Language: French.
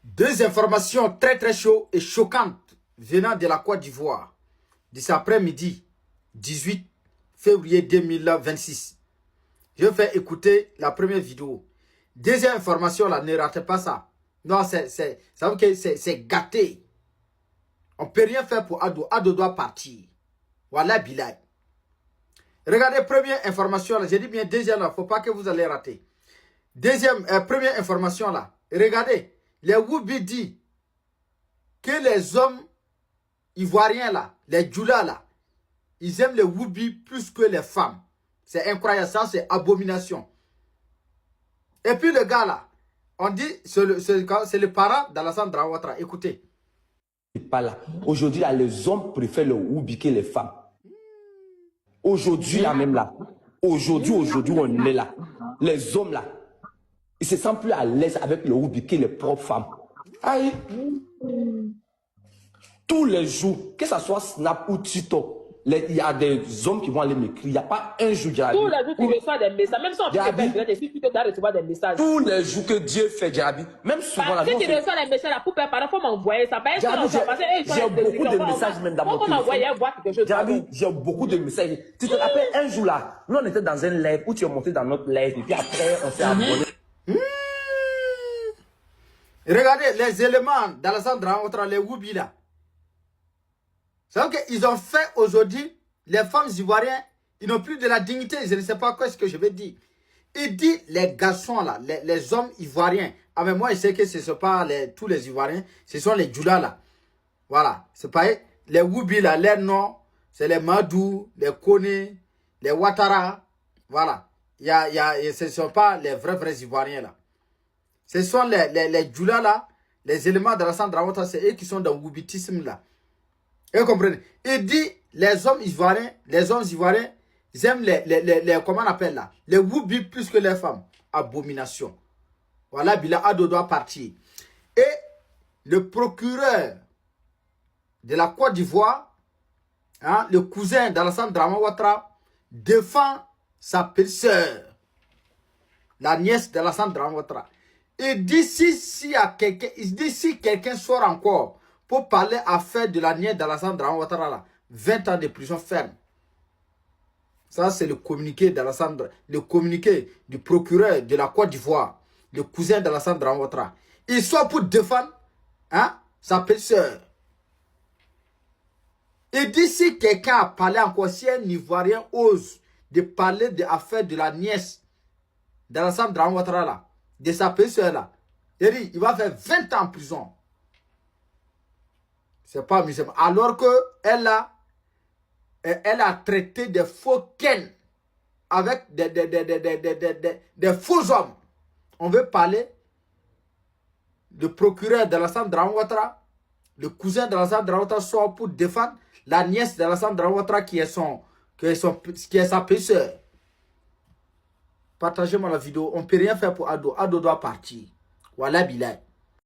Deux informations très chaudes et choquantes venant de la Côte d'Ivoire de cet après-midi 18 février 2026. Je vais faire écouter la première vidéo. Deuxième information, là, ne ratez pas ça. Non, c'est gâté. On ne peut rien faire pour Ado. Ado doit partir. Voilà, Bilal. Regardez, première information, là. J'ai dit bien deuxième, là. Il ne faut pas que vous allez rater. Deuxième, première information, là. Regardez. Les Woubi disent que les hommes ivoiriens, là, les Djoula, là, ils aiment les Woubi plus que les femmes. C'est incroyable, ça, c'est abomination. Et puis le gars, là, on dit, c'est le parent d'Alassane Dramane Ouattara. Écoutez. Pas là. Aujourd'hui, là, les hommes préfèrent le Woubi que les femmes. Aujourd'hui, là, même là. Aujourd'hui, on est là. Les hommes, là, ils se sentent plus à l'aise avec le Woubi que les propres femmes. Aïe. Tous les jours, que ce soit Snap ou TikTok, il y a des hommes qui vont aller m'écrire. Il n'y a pas un jour, Djarabi. Tous les jours, tu reçois des messages. Même si on fait des filles, tu dois recevoir des messages. Tous les jours que Dieu fait, Djarabi. Même souvent, la si tu reçois des messages, pour préparer, il faut m'envoyer ça. J'ai beaucoup de messages même dans mon téléphone. Djarabi, j'ai beaucoup de messages. Tu te rappelles un jour là, nous on était dans un live où tu es monté dans notre live et puis après on s'est abonné. Regardez les éléments d'Alassane Dramane Ouattara, les Woubi là. C'est-à-dire qu'ils ont fait aujourd'hui, les femmes ivoiriennes, ils n'ont plus de la dignité. Je ne sais pas quoi ce que je vais dire. Il dit les garçons là, les hommes ivoiriens. Ah mais moi je sais que ce ne sont pas tous les Ivoiriens, ce sont les Djoula là. Voilà, c'est pas les Woubi là, les noms, c'est les Madou, les Kone, les Ouattara. Voilà, ce ne sont pas les vrais Ivoiriens là. Ce sont les Djoula là, les éléments de l'Alassane Dramane Ouattara, c'est eux qui sont dans le Woubitisme là. Vous comprenez? Il dit les hommes ivoiriens, ils aiment comment on appelle là? Les Woubi plus que les femmes. Abomination. Voilà, Bila Ado doit partir. Et le procureur de la Côte d'Ivoire, hein, le cousin d'Alassane Dramane Ouattara, défend sa belle-sœur, la nièce d'Alassane Dramane Ouattara. Il dit si quelqu'un sort encore pour parler affaire de la nièce d'Alassane Dramane Ouattara là, 20 ans de prison ferme. Ça, c'est le communiqué d'Alassane, le communiqué du procureur de la Côte d'Ivoire, le cousin d'Alassane Dramane Ouattara. Il sort pour défendre hein, sa belle-sœur. Il dit si quelqu'un a parlé encore, si un Ivoirien ose de parler de l'affaire de la nièce d'Alassane Dramane Ouattara là, de sa belle-sœur là, il va faire 20 ans en prison. C'est pas amusant. Alors qu'elle a traité des faux ken avec des faux hommes. On veut parler du procureur d'Alassane Dramane Ouattara, le cousin d'Alassane Dramane Ouattara sort pour défendre la nièce d'Alassane Dramane Ouattara qui est sa petite-sœur. Partagez-moi la vidéo. On ne peut rien faire pour Ado. Ado doit partir. Voilà Bilal.